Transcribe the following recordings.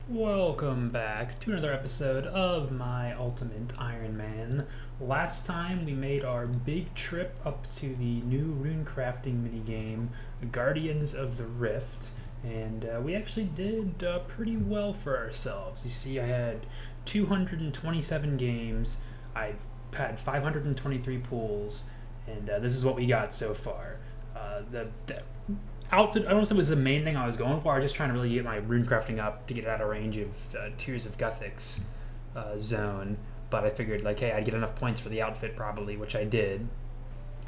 Welcome back to another episode of my Ultimate Iron Man. Last time we made our big trip up to the new rune crafting minigame, Guardians of the Rift, and we actually did pretty well for ourselves. You see, I had 227 games, I've had 523 pulls, and this is what we got so far. The outfit, I don't know if it was the main thing I was going for. I was just trying to really get my rune crafting up to get out of range of Tears of Guthix zone. But I figured, like, hey, I'd get enough points for the outfit probably, which I did.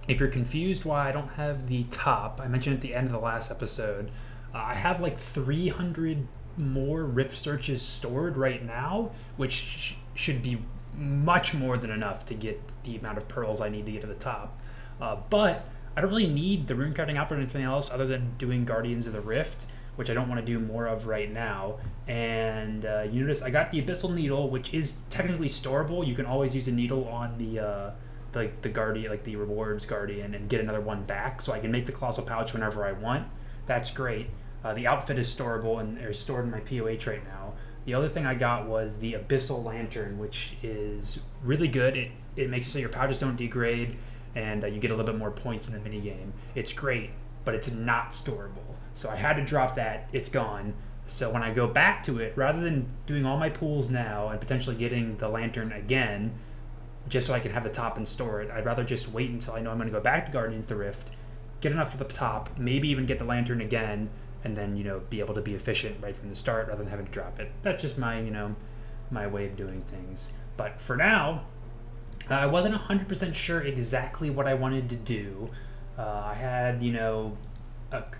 If you're confused why I don't have the top, I mentioned at the end of the last episode, I have like 300 more rift searches stored right now, which should be much more than enough to get the amount of pearls I need to get to the top. But I don't really need the runecrafting outfit or anything else other than doing Guardians of the Rift, which I don't want to do more of right now. And you notice I got the Abyssal Needle, which is technically storable. You can always use a needle on the Guardian, like the Rewards Guardian, and get another one back. So I can make the Colossal Pouch whenever I want. That's great. The outfit is storable and is stored in my POH right now. The other thing I got was the Abyssal Lantern, which is really good. It makes it so your pouches don't degrade, and you get a little bit more points in the minigame. It's great, but it's not storable. So I had to drop that. It's gone. So when I go back to it, rather than doing all my pools now and potentially getting the lantern again, just so I can have the top and store it, I'd rather just wait until I know I'm going to go back to Guardians of the Rift, get enough for the top, maybe even get the lantern again, and then, be able to be efficient right from the start rather than having to drop it. That's just my, my way of doing things. But for now, I wasn't 100% sure exactly what I wanted to do. I had,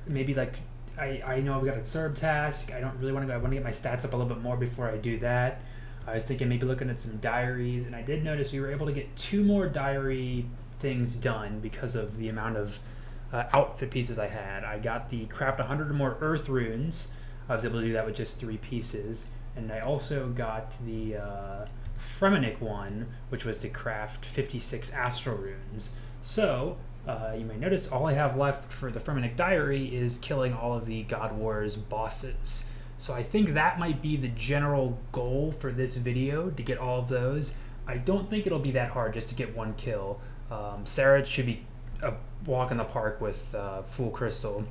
maybe like, I know I've got a serb task. I don't really want to go. I want to get my stats up a little bit more before I do that. I was thinking maybe looking at some diaries, and I did notice we were able to get 2 more diary things done because of the amount of outfit pieces I had. I got the craft 100 or more earth runes. I was able to do that with just 3 pieces. And I also got the Fremenic one, which was to craft 56 astral runes. So, you may notice all I have left for the Fremenic diary is killing all of the God Wars bosses. So I think that might be the general goal for this video, to get all of those. I don't think it'll be that hard just to get 1 kill. Sarah should be a walk in the park with Full Crystal.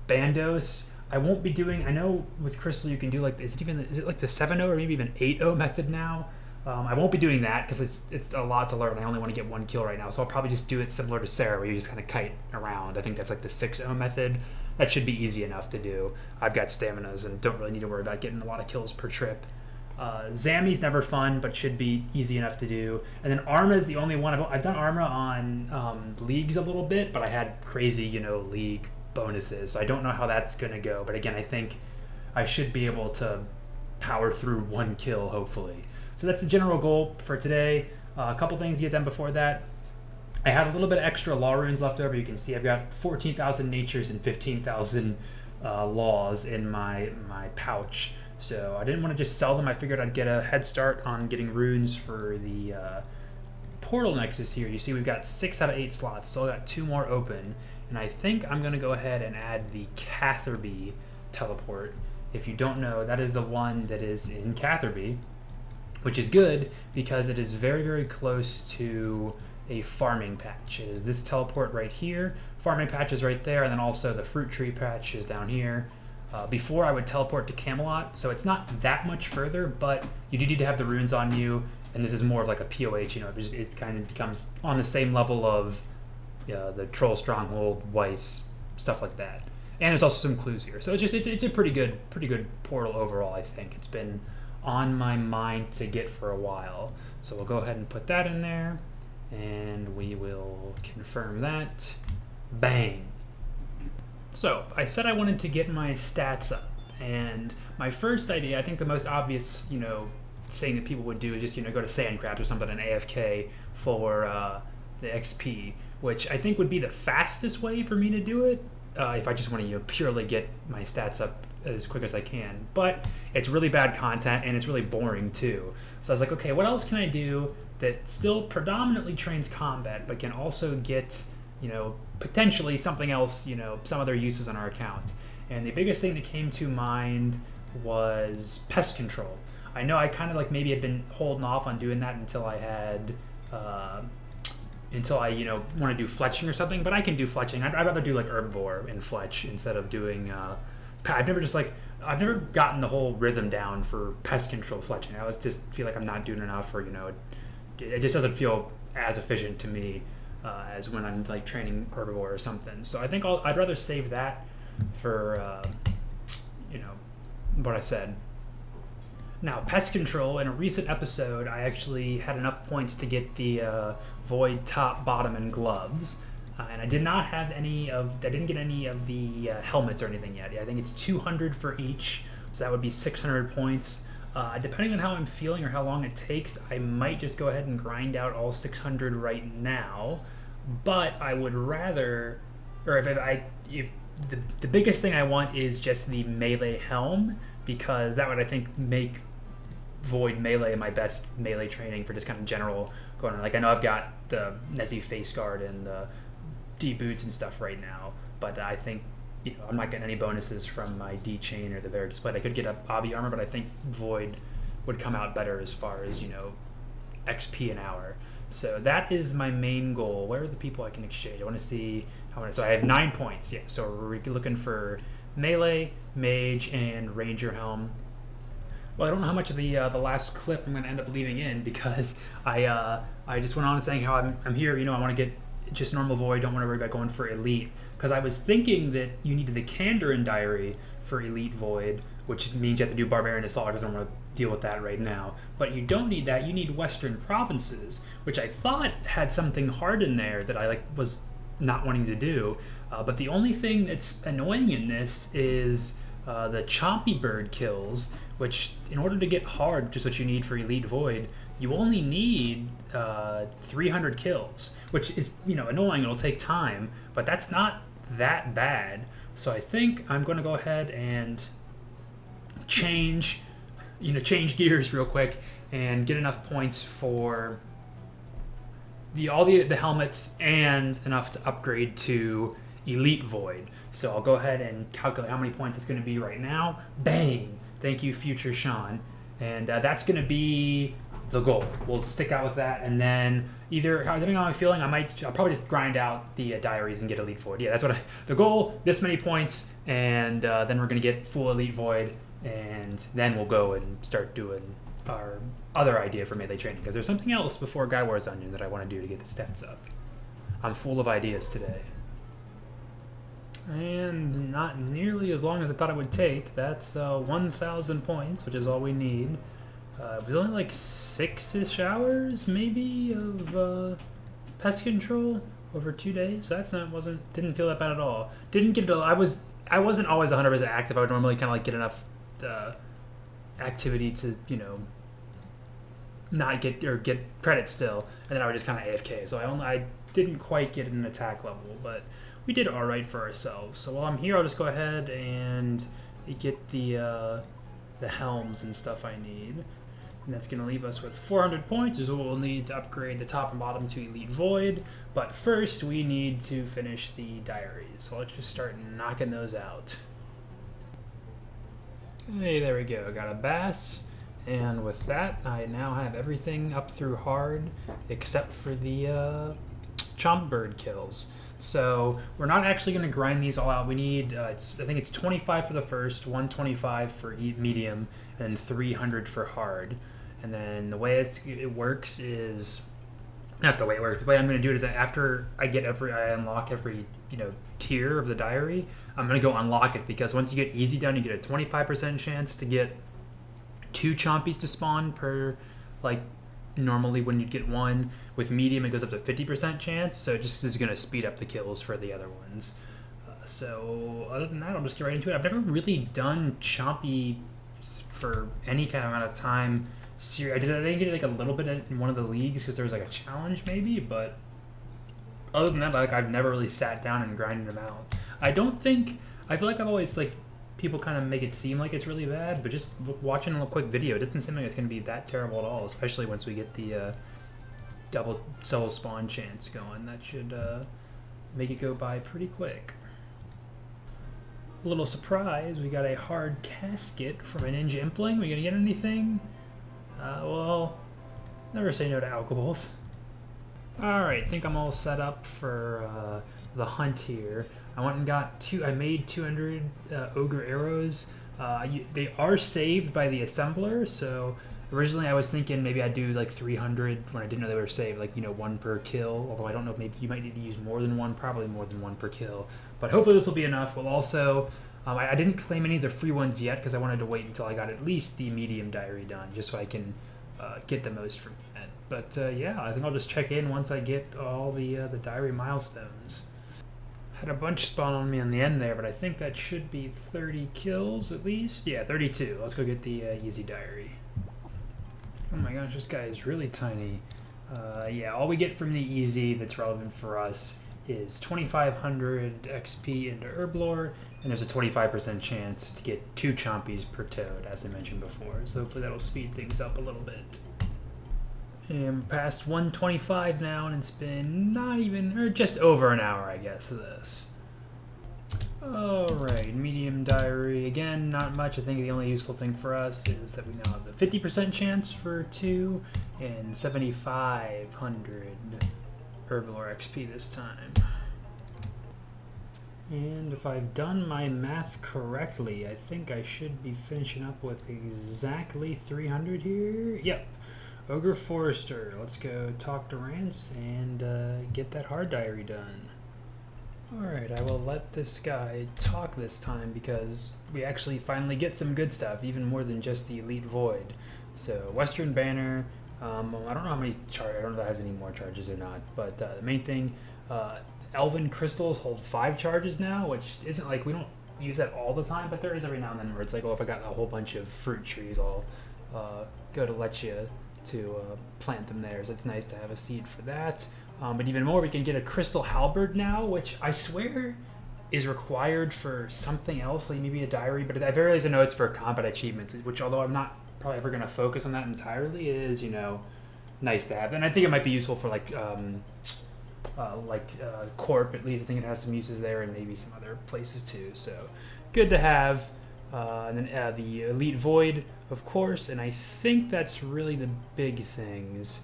Bandos, I won't be doing. I know with Crystal you can do like, is it like the 7-0 or maybe even 8-0 method now? I won't be doing that because it's a lot to learn. I only want to get 1 kill right now, so I'll probably just do it similar to Sarah, where you just kind of kite around. I think that's like the 6-0 method. That should be easy enough to do. I've got staminas and don't really need to worry about getting a lot of kills per trip. Zami's never fun, but should be easy enough to do. And then Arma is the only one. I've done Arma on leagues a little bit, but I had crazy, league bonuses. So I don't know how that's going to go. But again, I think I should be able to power through 1 kill, hopefully. So that's the general goal for today. A couple things to get done before that. I had a little bit of extra law runes left over. You can see I've got 14,000 natures and 15,000 laws in my pouch. So I didn't want to just sell them. I figured I'd get a head start on getting runes for the portal nexus here. You see we've got 6 out of 8 slots. Still got 2 more open. And I think I'm going to go ahead and add the Catherby teleport. If you don't know, that is the one that is in Catherby, which is good because it is very, very close to a farming patch. It is this teleport right here. Farming patch is right there, and then also the fruit tree patch is down here. Before I would teleport to Camelot, so it's not that much further, but you do need to have the runes on you, and this is more of like a POH, it kind of becomes on the same level of the Troll Stronghold, Weiss, stuff like that. And there's also some clues here. So it's a pretty good portal overall, I think. It's been on my mind to get for a while. So we'll go ahead and put that in there, and we will confirm that. Bang. So I said I wanted to get my stats up, and my first idea, I think the most obvious, thing that people would do is just, go to Sandcraft or something and AFK for the XP, which I think would be the fastest way for me to do it. If I just want to purely get my stats up as quick as I can. But it's really bad content and it's really boring too. So I was like, okay, what else can I do that still predominantly trains combat but can also get, potentially something else, some other uses on our account? And the biggest thing that came to mind was pest control. I know I kind of like maybe had been holding off on doing that until I had until I want to do fletching or something, but I can do fletching. I'd rather do like herbivore and fletch instead of doing I've never gotten the whole rhythm down for pest control fletching. I always just feel like I'm not doing enough, or it just doesn't feel as efficient to me as when I'm like training herbivore or something. So I think I'd rather save that for what I said. Now, pest control, in a recent episode, I actually had enough points to get the Void top, bottom, and gloves. And I did not have I didn't get any of the helmets or anything yet. I think it's 200 for each, so that would be 600 points. Depending on how I'm feeling or how long it takes, I might just go ahead and grind out all 600 right now. But I would rather, or if the biggest thing I want is just the melee helm, because that would, I think, make Void melee my best melee training for just kind of general going on. Like, I know I've got the Nezzy face guard and the D boots and stuff right now, but I think I'm not getting any bonuses from my D chain or the Varric split. I could get a Obby armor, but I think Void would come out better as far as XP an hour. So that is my main goal. Where are the people I can exchange? I want to see how many. So I have 9 points. Yeah. So we're looking for melee, mage, and ranger helm. Well, I don't know how much of the last clip I'm going to end up leaving in, because I just went on saying how I'm here. I want to get just normal Void. Don't want to worry about going for elite, because I was thinking that you needed the Kandarin diary for elite Void, which means you have to do Barbarian Assault. I don't want to deal with that right now. But you don't need that. You need Western Provinces, which I thought had something hard in there that I was not wanting to do. But the only thing that's annoying in this is the Chompy Bird kills, which in order to get hard, which is what you need for Elite Void, you only need 300 kills, which is annoying. It'll take time, but that's not that bad. So I think I'm going to go ahead and change gears real quick and get enough points for all the helmets and enough to upgrade to Elite Void. So I'll go ahead and calculate how many points it's going to be right now. Bang! Thank you, future Sean. And that's going to be the goal. We'll stick out with that, and then depending on how I'm feeling, I'll probably just grind out the diaries and get Elite Void. Yeah, that's what the goal. This many points, and then we're going to get full Elite Void, and then we'll go and start doing our other idea for melee training, because there's something else before God Wars Onion that I want to do to get the stats up. I'm full of ideas today. And not nearly as long as I thought it would take. That's 1,000 points, which is all we need. It was only like 6-ish hours, maybe, of pest control over 2 days. So didn't feel that bad at all. I wasn't always 100% active. I would normally kind of get enough activity to not get credit still, and then I would just kind of AFK. So I didn't quite get an attack level, but we did all right for ourselves. So while I'm here, I'll just go ahead and get the helms and stuff I need. And that's going to leave us with 400 points, is what we'll need to upgrade the top and bottom to Elite Void. But first, we need to finish the diaries. So let's just start knocking those out. Hey, there we go. Got a bass. And with that, I now have everything up through hard, except for the Chomp Bird kills. So we're not actually going to grind these all out. We need, I think it's 25 for the first, 125 for medium, and then 300 for hard. And then the way it works is, not the way it works, the way I'm going to do it is that after I unlock every tier of the diary, I'm going to go unlock it, because once you get easy done, you get a 25% chance to get 2 chompies to spawn per, normally when you'd get 1. With medium, it goes up to 50% chance, so it just is going to speed up the kills for the other ones. So other than that, I'll just get right into it. I've never really done chompy for any kind of amount of time. I think I did a little bit in one of the leagues because there was a challenge maybe, but other than that, I've never really sat down and grinded them out. I feel like I've always people kind of make it seem like it's really bad, but just watching a quick video, it doesn't seem like it's going to be that terrible at all, especially once we get the double soul spawn chance going. That should make it go by pretty quick. A little surprise, we got a hard casket from a Ninja Impling. We gonna get anything? Well, never say no to alcohols. Alright, I think I'm all set up for the hunt here. I went and got I made 200 ogre arrows. They are saved by the assembler, so originally I was thinking maybe I'd do like 300 when I didn't know they were saved, like, you know, 1 per kill. Although I don't know, maybe you might need to use more than 1, probably more than 1 per kill. But hopefully this will be enough. We'll also, I didn't claim any of the free ones yet because I wanted to wait until I got at least the medium diary done, just so I can get the most from that. But yeah, I think I'll just check in once I get all the diary milestones. Had a bunch spawn on me on the end there, but I think that should be 30 kills at least. Yeah, 32. Let's go get the easy diary. Oh my gosh, this guy is really tiny. Yeah, all we get from the easy that's relevant for us is 2,500 XP into Herblore, and there's a 25% chance to get 2 chompies per toad, as I mentioned before. So hopefully that'll speed things up a little bit. And we're past 125 now, and it's been not even, or just over an hour, I guess, of this. Alright, medium diary. Again, not much. I think the only useful thing for us is that we now have a 50% chance for 2 and 7,500 Herblore XP this time. And if I've done my math correctly, I think I should be finishing up with exactly 300 here. Yep. Ogre Forester. Let's go talk to Rance and get that hard diary done. Alright, I will let this guy talk this time because we actually finally get some good stuff, even more than just the Elite Void. So, Western Banner, I don't know how many charges, I don't know if that has any more charges or not, but the main thing, Elven Crystals hold 5 charges now, which isn't like, we don't use that all the time, but there is every now and then where it's like, oh, if I got a whole bunch of fruit trees, I'll go to let you to plant them there, so it's nice to have a seed for that. But even more, we can get a Crystal Halberd now, which I swear is required for something else, like maybe a diary, but I realize I know it's for combat achievements, which although I'm not probably ever going to focus on that entirely, is, you know, nice to have. And I think it might be useful for like Corp, at least. I think it has some uses there and maybe some other places too, so good to have. And then the Elite Void, of course, and I think that's really the big things.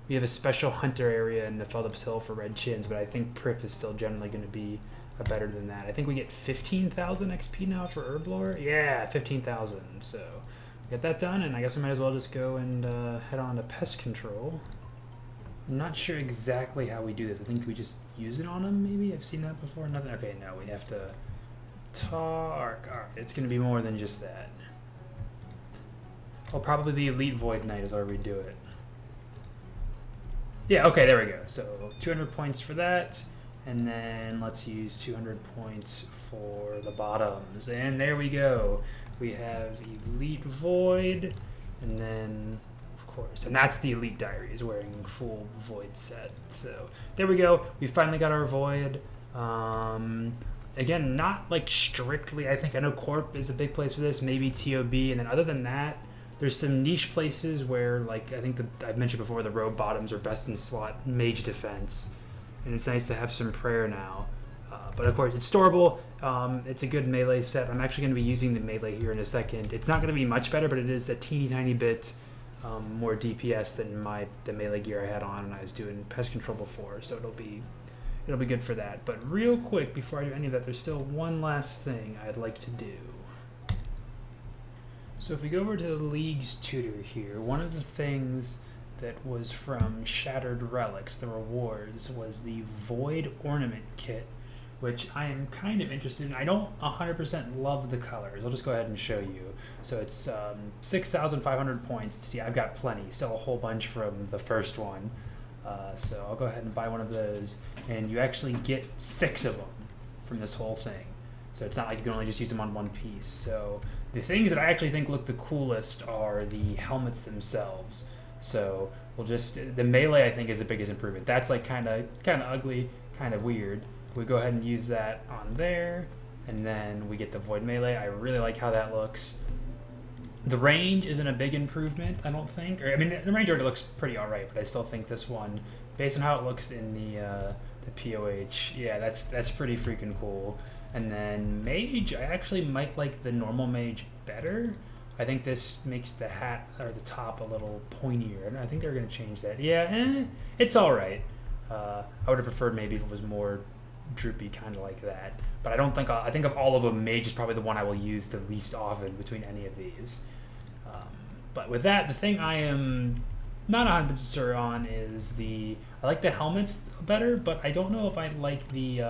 We have a special hunter area in the Feldups Hill for red chins, but I think Prif is still generally going to be better than that. I think we get 15,000 XP now for Herblore. Yeah, 15,000. So get that done, and I guess I might as well just go and head on to pest control. I'm not sure exactly how we do this. I think we just use it on them, maybe? I've seen that before. Nothing. Okay, no, we have to talk. Alright, it's going to be more than just that. Oh, probably the Elite Void Knight is where we do it. Yeah, okay, there we go. So 200 points for that, and then let's use 200 points for the bottoms. And there we go. We have Elite Void, and then, of course, and that's the Elite Diaries wearing full Void set. So there we go. We finally got our Void. Again, not like strictly, I know Corp is a big place for this, maybe TOB, and then other than that, there's some niche places where, like, I think I've mentioned before, the robe bottoms are best in slot mage defense, and it's nice to have some prayer now. But of course, it's storable. It's a good melee set. I'm actually going to be using the melee here in a second. It's not going to be much better, but it is a teeny tiny bit more DPS than the melee gear I had on when I was doing pest control before. So it'll be good for that. But real quick, before I do any of that, there's still one last thing I'd like to do. So if we go over to the League's tutor here, one of the things that was from Shattered Relics, the rewards, was the Void Ornament Kit, which I am kind of interested in. I don't 100% love the colors. I'll just go ahead and show you. So it's 6,500 points. See, I've got plenty, still a whole bunch from the first one. So I'll go ahead and buy one of those, and you actually get 6 of them from this whole thing. So it's not like you can only just use them on one piece. So the things that I actually think look the coolest are the helmets themselves. So the melee I think is the biggest improvement. That's like kind of ugly, kind of weird. We go ahead and use that on there, and then we get the Void Melee. I really like how that looks. The range isn't a big improvement, I don't think. The range already looks pretty alright, but I still think this one, based on how it looks in the POH. Yeah, that's pretty freaking cool. And then Mage, I actually might like the normal Mage better. I think this makes the hat or the top a little pointier, and I think they're going to change that. Yeah, it's all right. I would have preferred maybe if it was more droopy, kind of like that. But I don't think I think of all of them, Mage is probably the one I will use the least often between any of these. But with that, the thing I am not 100% sure on is I like the helmets better, but I don't know if I like the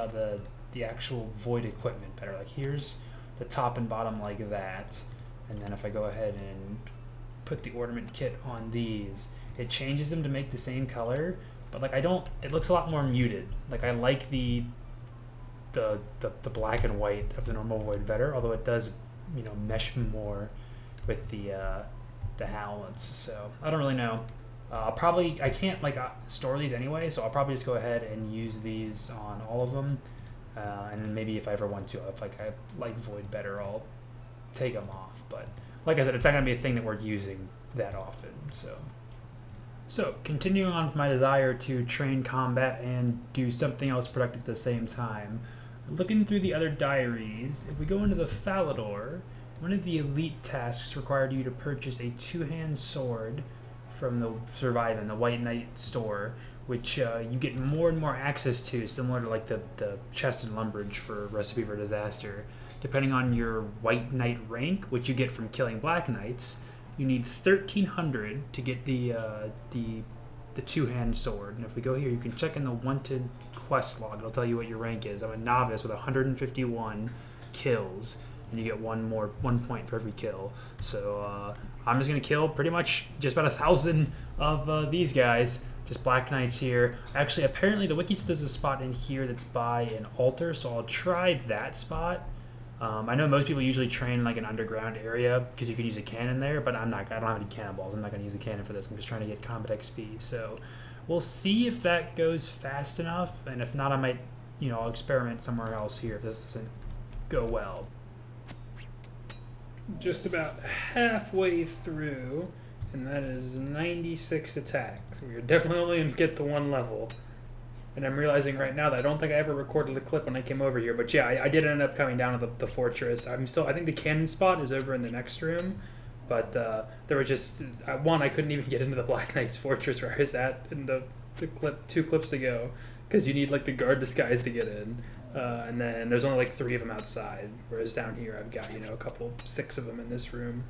actual Void equipment better. Like here's the top and bottom like that, and then if I go ahead and put the ornament kit on these, it changes them to make the same color, but like it looks a lot more muted. Like I like the black and white of the normal Void better, although it does, you know, mesh more with the helmets. So I don't really know. I can't like store these anyway, so I'll probably just go ahead and use these on all of them. And then maybe if I ever want to, if like I like Void better, I'll take them off. But like I said, it's not going to be a thing that we're using that often. So continuing on with my desire to train combat and do something else productive at the same time, looking through the other diaries, if we go into the Falador, one of the elite tasks required you to purchase a two-hand sword from the Survivin', the White Knight store, which you get more and more access to, similar to like the chest and lumberage for Recipe for Disaster. Depending on your White Knight rank, which you get from killing Black Knights, you need 1,300 to get the two-hand sword. And if we go here, you can check in the wanted quest log. It'll tell you what your rank is. I'm a novice with 151 kills, and you get one point for every kill. So I'm just gonna kill pretty much just about 1,000 of these guys. Just Black Knights here. Actually, apparently the wiki says a spot in here that's by an altar, so I'll try that spot. I know most people usually train like an underground area because you can use a cannon there, but I don't have any cannonballs. I'm not going to use a cannon for this. I'm just trying to get combat XP. So we'll see if that goes fast enough, and if not, I might, I'll experiment somewhere else here if this doesn't go well. Just about halfway through, and that is 96 attacks. So we're definitely only going to get to one level. And I'm realizing right now that I don't think I ever recorded a clip when I came over here. But yeah, I did end up coming down to the fortress. I think the cannon spot is over in the next room. But there was just, I couldn't even get into the Black Knight's fortress where I was at in the clip, 2 clips ago. Because you need like the guard disguise to get in. And then there's only like 3 of them outside. Whereas down here I've got, a 6 of them in this room.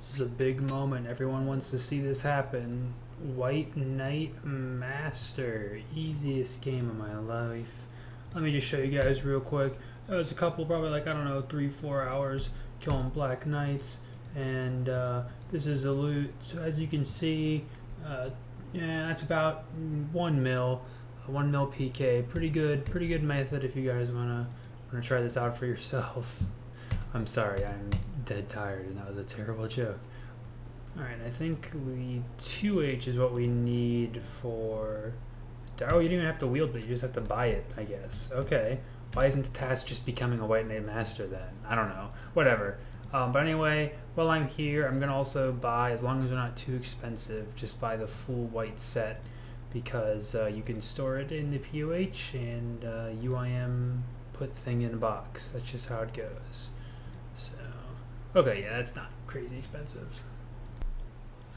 This is a big moment. Everyone wants to see this happen. White Knight Master, easiest game of my life. Let me just show you guys real quick. There was a couple, probably like, 3-4 hours killing Black Knights, and this is the loot. So as you can see, that's about 1 mil PK. Pretty good method if you guys wanna try this out for yourselves. I'm sorry, I'm dead tired, and that was a terrible joke. Alright, I think 2H is what we need for... Oh, you don't even have to wield it, you just have to buy it, I guess. Okay. Why isn't the task just becoming a White Knight Master then? I don't know. Whatever. But anyway, while I'm here, I'm going to also buy, as long as they're not too expensive, just buy the full white set, because you can store it in the POH, and UIM put thing in a box. That's just how it goes. So, okay, yeah, that's not crazy expensive.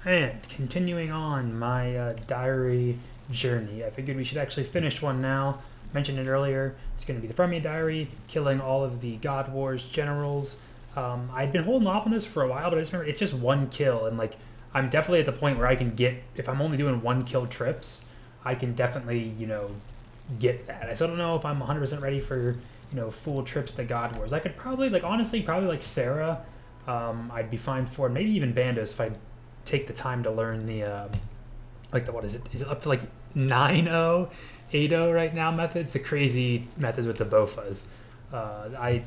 And continuing on my diary journey, I figured we should actually finish one now. Mentioned it earlier. It's going to be the Freya diary, killing all of the God Wars generals. I'd been holding off on this for a while, but I just remember it's just 1 kill, and like I'm definitely at the point where I can get, if I'm only doing 1 kill trips, I can definitely get that. I still don't know if I'm 100% ready for full trips to God Wars. I could probably honestly like Sarah. I'd be fine for, maybe even Bandos if I take the time to learn the what is it? Is it up to like 9-0, 8-0 right now methods? The crazy methods with the Bofas. I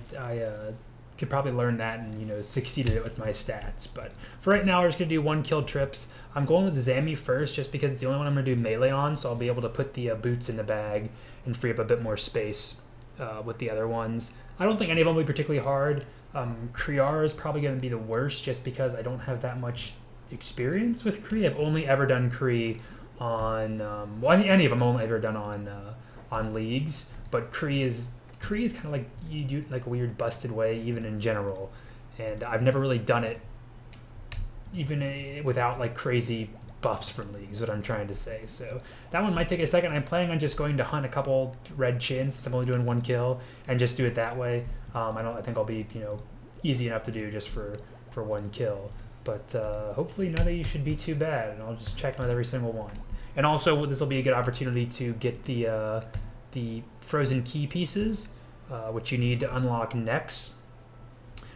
could probably learn that and succeeded it with my stats. But for right now, we're just gonna do 1 kill trips. I'm going with Zami first, just because it's the only one I'm gonna do melee on, so I'll be able to put the boots in the bag and free up a bit more space with the other ones. I don't think any of them will be particularly hard. Kriar is probably gonna be the worst, just because I don't have that much experience with Kree. I've only ever done Kree on well, any of them I've only ever done on leagues, but Kree is kind of like you do like a weird busted way even in general, and I've never really done it even without like crazy buffs from leagues. What I'm trying to say. So that one might take a second. I'm planning on just going to hunt a couple red chins since I'm only doing 1 kill and just do it that way. I think I'll be easy enough to do just for 1 kill. But hopefully none of you should be too bad, and I'll just check on every single one. And also, this will be a good opportunity to get the frozen key pieces, which you need to unlock next.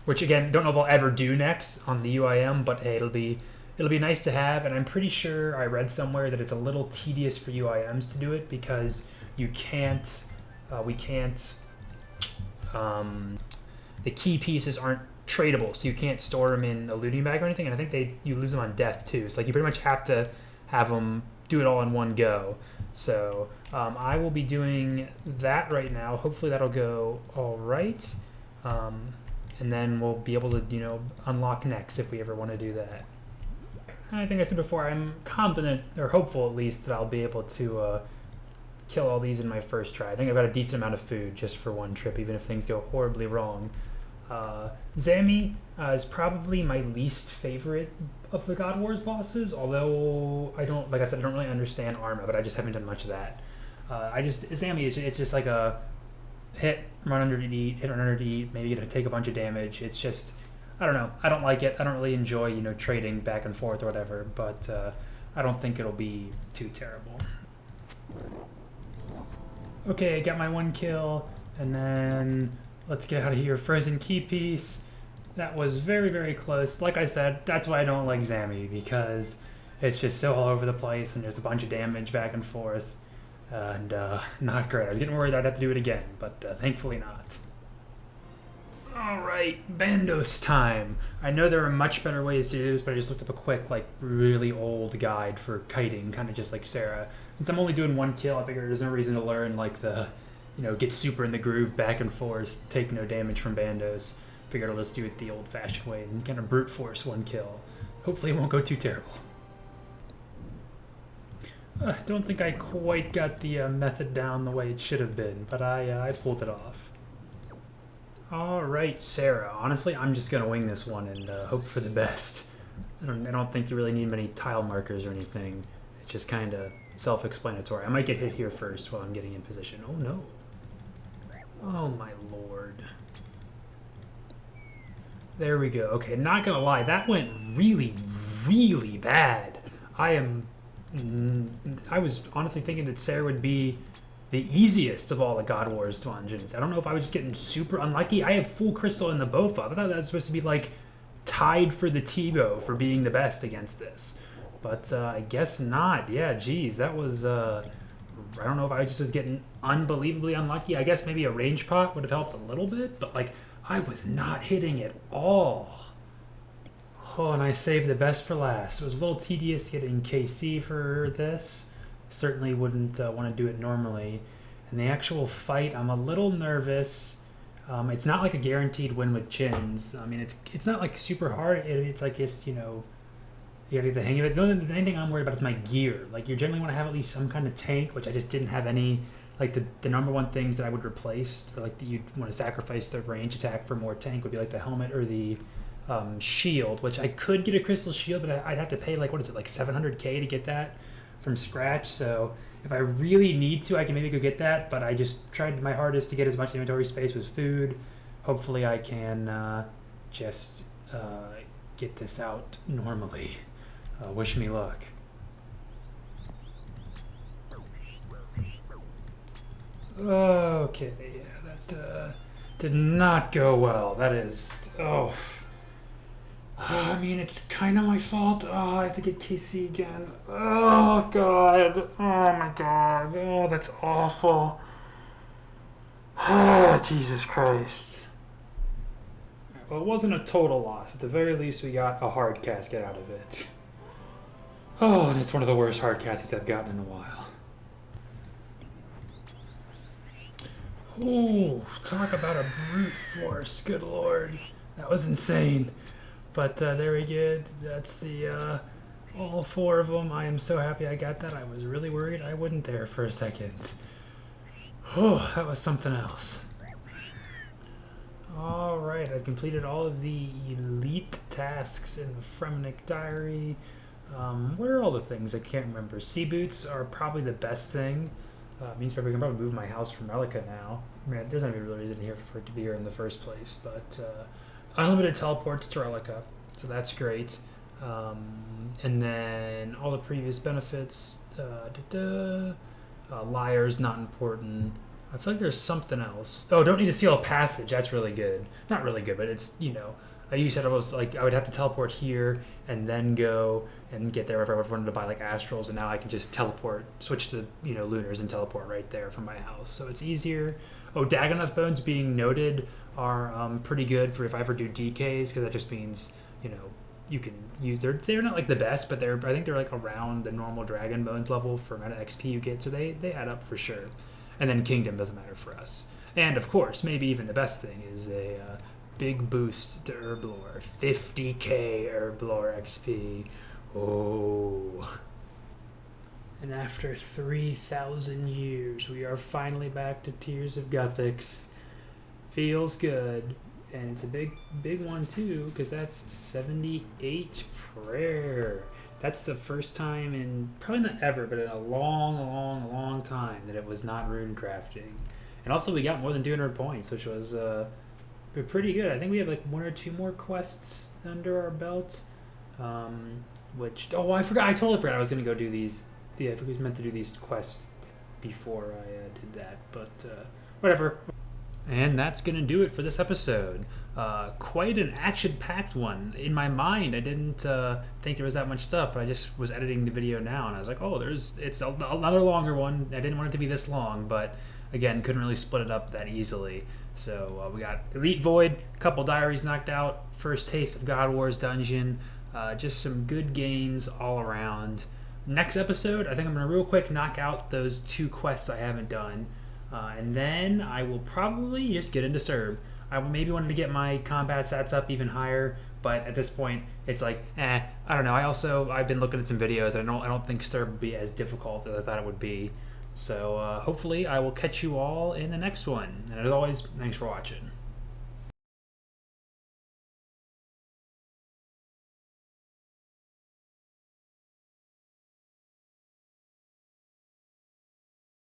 Which again, don't know if I'll ever do next on the UIM, but hey, it'll be nice to have. And I'm pretty sure I read somewhere that it's a little tedious for UIMs to do it because we can't. The key pieces aren't tradable, so you can't store them in a looting bag or anything. And I think you lose them on death too. So like you pretty much have to have them do it all in one go. So I will be doing that right now. Hopefully that'll go all right. And then we'll be able to, unlock next if we ever want to do that. I think I said before, I'm confident, or hopeful at least, that I'll be able to kill all these in my first try. I think I've got a decent amount of food just for one trip, even if things go horribly wrong. Zami is probably my least favorite of the God Wars bosses, although I don't really understand Arma, but I just haven't done much of that. Zami it's just like a hit, run under to eat, hit, run under to eat, maybe take a bunch of damage. It's just, I don't know. I don't like it. I don't really enjoy, trading back and forth or whatever, but I don't think it'll be too terrible. Okay, I got my 1 kill, and then let's get out of here. Frozen key piece. That was very, very close. Like I said, that's why I don't like Zami, because it's just so all over the place, and there's a bunch of damage back and forth, and not great. I was getting worried I'd have to do it again, but thankfully not. Alright, Bandos time. I know there are much better ways to do this, but I just looked up a quick, really old guide for kiting, kind of just like Sarah. Since I'm only doing 1 kill, I figured there's no reason to learn, get super in the groove, back and forth, take no damage from Bandos. Figured I'll just do it the old-fashioned way and kind of brute force 1 kill. Hopefully it won't go too terrible. I don't think I quite got the method down the way it should have been, but I pulled it off. Alright, Sarah. Honestly, I'm just going to wing this one and hope for the best. I don't think you really need many tile markers or anything. It's just kind of self-explanatory. I might get hit here first while I'm getting in position. Oh, no. Oh, my lord. There we go. Okay, not going to lie. That went really, really bad. I was honestly thinking that Sarah would be the easiest of all the God Wars dungeons. I don't know if I was just getting super unlucky. I have full crystal in the bow fob. I thought that was supposed to be tied for the T-bow for being the best against this. But I guess not. Yeah, geez, that was, I don't know if I just was getting unbelievably unlucky. I guess maybe a range pot would have helped a little bit, but I was not hitting at all. Oh, and I saved the best for last. It was a little tedious getting KC for this. Certainly wouldn't want to do it normally. And the actual fight, I'm a little nervous. It's not like a guaranteed win with chins. I mean, it's not super hard. It's just, you gotta get the hang of it. The only thing I'm worried about is my gear. You generally want to have at least some kind of tank, which I just didn't have any. The number one things that I would replace, or that you'd want to sacrifice the range attack for more tank, would be the helmet or the shield, which I could get a crystal shield, but I'd have to pay what is it, 700k to get that from scratch. So if I really need to, I can maybe go get that, but I just tried my hardest to get as much inventory space with food. Hopefully I can just get this out normally. Wish me luck. Okay, yeah, that did not go well. That is, I mean, it's kind of my fault. Oh, I have to get KC again. Oh, God. Oh, my God. Oh, that's awful. Oh, Jesus Christ. Well, it wasn't a total loss. At the very least, we got a hard casket out of it. Oh, and it's one of the worst hard caskets I've gotten in a while. Ooh, talk about a brute force. Good Lord. That was insane. But there we go. That's the All 4 of them. I am so happy I got that. I was really worried I wouldn't there for a second. Oh, that was something else. Alright, I've completed all of the elite tasks in the Fremenic Diary. What are all the things? I can't remember. Sea boots are probably the best thing. Means I can probably move my house from Relica now. I mean, there's not even a real reason here for it to be here in the first place, but unlimited teleports to Relica, so that's great. And then all the previous benefits. Liar's not important. I feel like there's something else. Oh, don't need to seal a passage. That's really good. Not really good, but it's, you know, you said I was like I would have to teleport here and then go and get there if I wanted to buy like astrals, and now I can just teleport, switch to lunars and teleport right there from my house, so it's easier. Oh, Dagonoth bones being noted are pretty good for if I ever do DKs, because that just means you can use they're not like the best, but I think they're like around the normal dragon bones level for amount of XP you get, so they add up for sure. And then kingdom doesn't matter for us. And of course, maybe even the best thing is a big boost to Herblore. 50k Herblore XP. Oh. And after 3,000 years, we are finally back to Tears of Guthix. Feels good. And it's a big one too, because that's 78 prayer. That's the first time in, probably not ever, but in a long time that it was not rune crafting. And also we got more than 200 points, which was pretty good. I think we have like 1 or 2 more quests under our belt. I totally forgot I was going to go do these. Yeah, I think I was meant to do these quests before I did that, but whatever. And that's going to do it for this episode. Quite an action-packed one. In my mind, I didn't think there was that much stuff, but I just was editing the video now, and I was like, oh, it's another longer one. I didn't want it to be this long, but again, couldn't really split it up that easily. So we got Elite Void, a couple diaries knocked out, first taste of God Wars Dungeon, just some good gains all around. Next episode, I think I'm going to real quick knock out those 2 quests I haven't done. And then I will probably just get into Serb. I maybe wanted to get my combat stats up even higher, but at this point, it's like, I don't know. I've been looking at some videos. I don't think Serb would be as difficult as I thought it would be. So hopefully I will catch you all in the next one. And as always, thanks for watching.